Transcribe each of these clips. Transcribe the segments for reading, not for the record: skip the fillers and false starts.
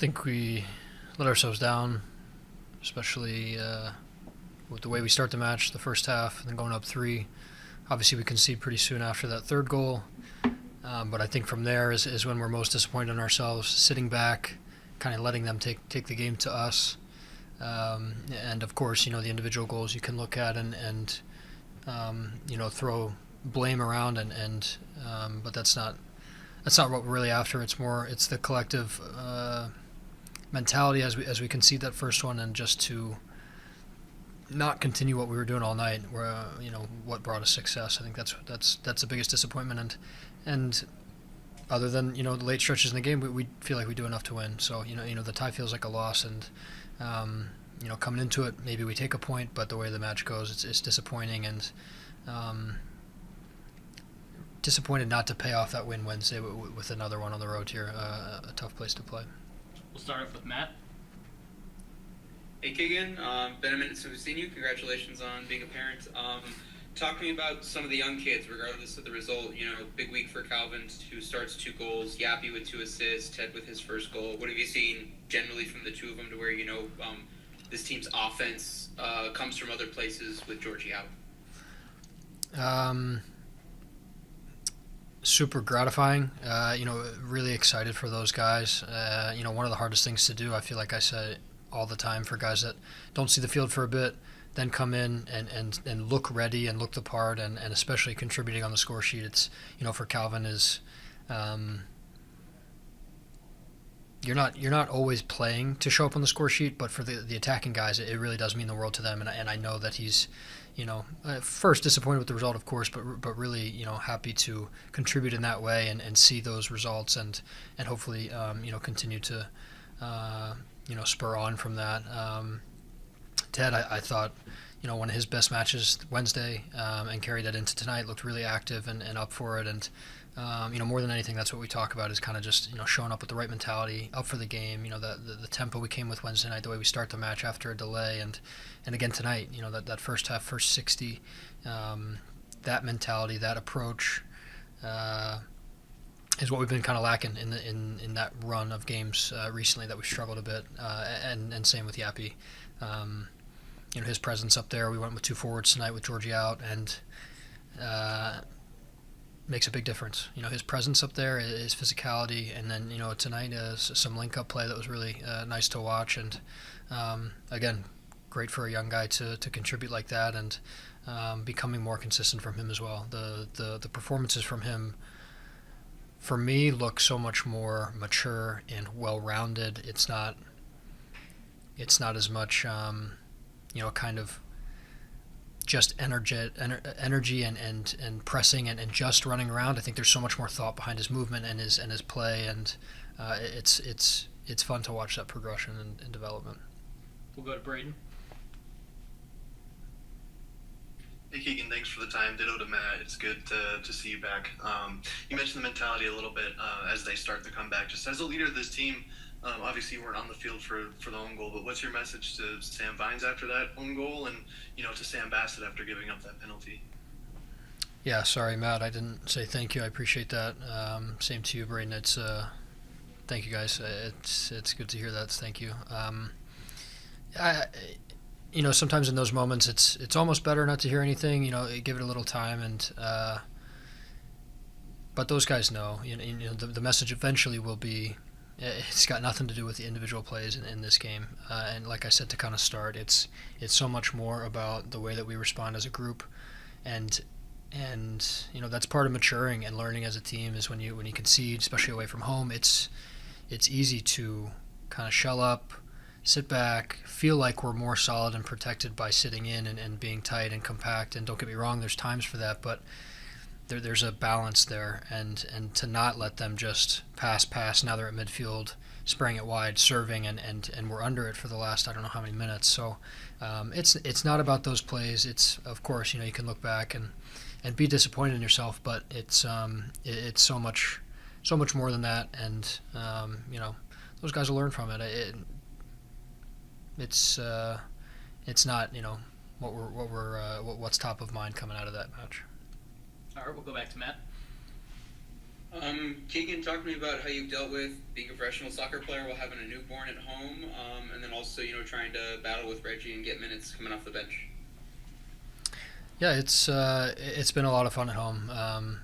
think we let ourselves down, especially with the way we start the match, the first half, and then going up three. Obviously, we concede pretty soon after that third goal. But I think from there is when we're most disappointed in ourselves, sitting back, kind of letting them take the game to us. And of course, the individual goals you can look at and throw blame around but that's not what we're really after. It's the collective mentality as we concede that first one, and just to not continue what we were doing all night. Where what brought us success. I think that's the biggest disappointment. And other than the late stretches in the game, we feel like we do enough to win. So the tie feels like a loss, and coming into it, maybe we take a point, but the way the match goes, it's disappointing, and disappointed not to pay off that win Wednesday with another one on the road here. A tough place to play. We'll start off with Matt. Hey Keegan, been a minute since we've seen you. Congratulations on being a parent. Talk to me about some of the young kids, regardless of the result. Big week for Calvin, who starts 2 goals, Yappy with 2 assists, Ted with his first goal. What have you seen generally from the two of them to where this team's offense comes from other places with Georgie out? Super gratifying. Really excited for those guys. One of the hardest things to do, I feel like I say all the time, for guys that don't see the field for a bit, then come in and look ready and look the part, and especially contributing on the score sheet. It's for Calvin is you're not always playing to show up on the score sheet, but for the attacking guys, it really does mean the world to them. And I know that he's first disappointed with the result, of course, but really happy to contribute in that way and see those results and hopefully continue to spur on from that. Ted, I thought, one of his best matches Wednesday, and carried that into tonight. Looked really active and up for it. And, more than anything, that's what we talk about, is kind of just, showing up with the right mentality, up for the game. The tempo we came with Wednesday night, the way we start the match after a delay. And again tonight, that first half, first 60, that mentality, that approach, is what we've been kind of lacking in that run of games recently that we struggled a bit. And same with Yappy. His presence up there. We went with 2 forwards tonight with Georgie out, and makes a big difference. His presence up there, his physicality, and then tonight some link-up play that was really nice to watch. And again, great for a young guy to contribute like that, and becoming more consistent from him as well. The performances from him, for me, look so much more mature and well-rounded. It's not as much kind of just energy and pressing and just running around. I think there's so much more thought behind his movement and his play, and it's fun to watch that progression and development. We'll go to Braden. Hey Keegan, thanks for the time. Ditto to Matt. It's good to see you back. You mentioned the mentality a little bit as they start to come back. Just as a leader of this team, obviously you weren't on the field for the own goal, but what's your message to Sam Vines after that own goal, and to Sam Bassett after giving up that penalty? Yeah, sorry Matt, I didn't say thank you. I appreciate that. Same to you, Braden. It's thank you guys. It's good to hear that. Thank you. Sometimes in those moments, it's almost better not to hear anything. Give it a little time, and but those guys know. The message eventually will be. It's got nothing to do with the individual plays in this game, and like I said, to kind of start, it's so much more about the way that we respond as a group, and that's part of maturing and learning as a team. Is when you concede, especially away from home, it's easy to kind of shell up, sit back, feel like we're more solid and protected by sitting in and being tight and compact. And don't get me wrong, there's times for that, but there's a balance there, and to not let them just pass. Now they're at midfield, spraying it wide, serving, and we're under it for the last I don't know how many minutes. So it's not about those plays. It's, of course, you can look back and be disappointed in yourself, but it's so much more than that. And those guys will learn from it. It's not All right, we'll go back to Matt. Keegan, talk to me about how you've dealt with being a professional soccer player while having a newborn at home, and then also, trying to battle with Reggie and get minutes coming off the bench. Yeah, it's been a lot of fun at home.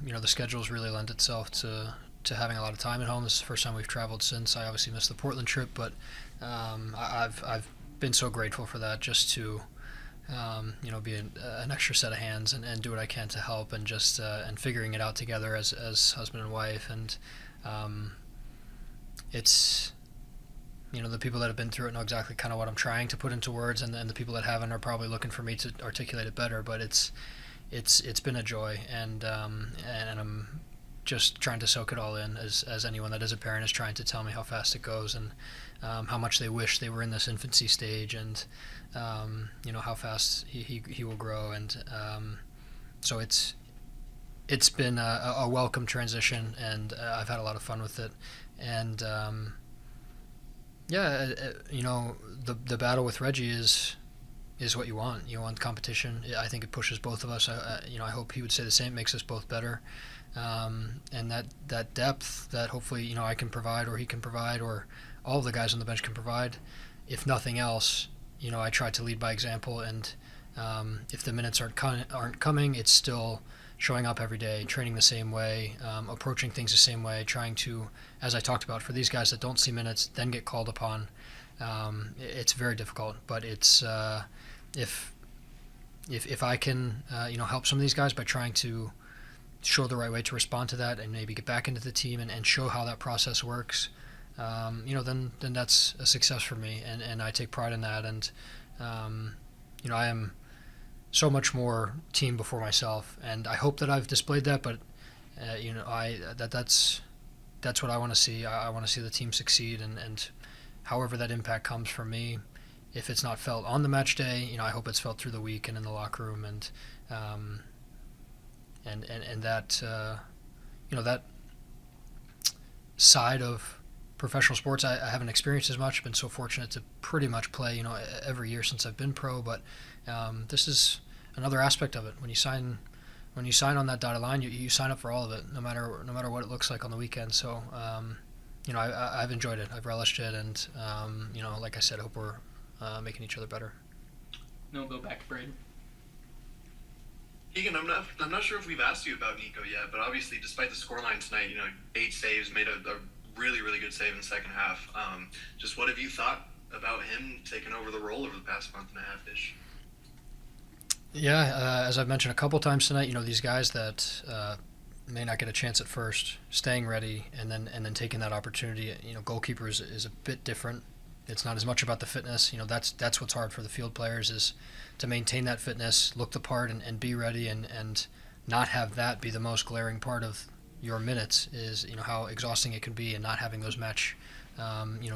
The schedules really lend itself to having a lot of time at home. This is the first time we've traveled since. I obviously missed the Portland trip, but I've been so grateful for that, just to be an extra set of hands and do what I can to help, and just and figuring it out together as husband and wife. And it's the people that have been through it know exactly kind of what I'm trying to put into words, and the people that haven't are probably looking for me to articulate it better. But it's been a joy, and I'm just trying to soak it all in, as anyone that is a parent is trying to tell me how fast it goes, and how much they wish they were in this infancy stage, and how fast he will grow. And so it's been a welcome transition, and I've had a lot of fun with it. And the battle with Reggie is what you want. You want competition. I think it pushes both of us. I hope he would say the same. It makes us both better. And that depth that hopefully I can provide, or he can provide, or all of the guys on the bench can provide. If nothing else, I try to lead by example. And if the minutes aren't coming, it's still showing up every day, training the same way, approaching things the same way, trying to, as I talked about, for these guys that don't see minutes, then get called upon. It's very difficult, but it's if I can help some of these guys by trying to show the right way to respond to that, and maybe get back into the team and show how that process works, then that's a success for me, and I take pride in that. And I am so much more team before myself, and I hope that I've displayed that. But that's what I want to see. I want to see the team succeed, and however that impact comes from me, if it's not felt on the match day, I hope it's felt through the week and in the locker room. And that that side of professional sports I haven't experienced as much. I've been so fortunate to pretty much play every year since I've been pro, but this is another aspect of it. When you sign on that dotted line, you sign up for all of it, no matter what it looks like on the weekend. So I've enjoyed it, I've relished it, and like I said, I hope we're making each other better. No, we'll go back to Braden. Keegan, I'm not sure if we've asked you about Nico yet, but obviously, despite the scoreline tonight, 8 saves, made a really, really good save in the second half. Just what have you thought about him taking over the role over the past month and a half-ish? Yeah, as I've mentioned a couple times tonight, these guys that may not get a chance at first, staying ready, and then taking that opportunity. Goalkeeper is a bit different. It's not as much about the fitness. That's what's hard for the field players, is to maintain that fitness, look the part, and be ready, and not have that be the most glaring part of your minutes, is how exhausting it can be, and not having those match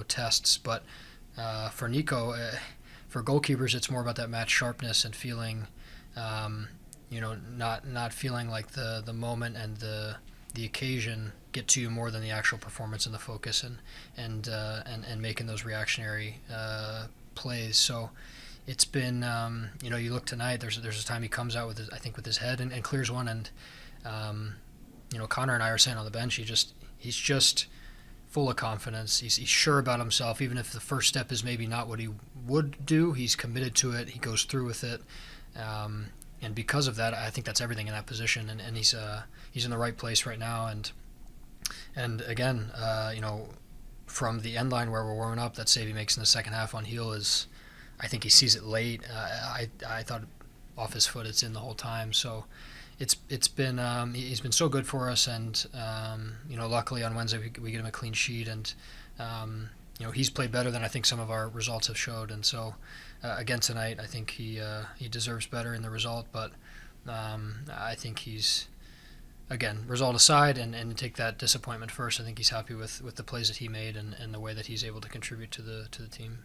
tests. But for Nico, for goalkeepers, it's more about that match sharpness and feeling not feeling like the moment and the occasion get to you more than the actual performance and the focus, and making those reactionary plays. So it's been you look tonight, there's a time he comes out with his head and clears one, and Connor and I are saying on the bench, he's just full of confidence. He's sure about himself, even if the first step is maybe not what he would do. He's committed to it. He goes through with it, and because of that, I think that's everything in that position. And he's in the right place right now. And again, from the end line where we're warming up, that save he makes in the second half on heel is, I think he sees it late. I thought off his foot, it's in the whole time. So it's been he's been so good for us, and luckily on Wednesday we get him a clean sheet, and he's played better than I think some of our results have showed. And so again tonight, I think he deserves better in the result, but I think he's, again, result aside, and take that disappointment first, I think he's happy with the plays that he made, and the way that he's able to contribute to the team.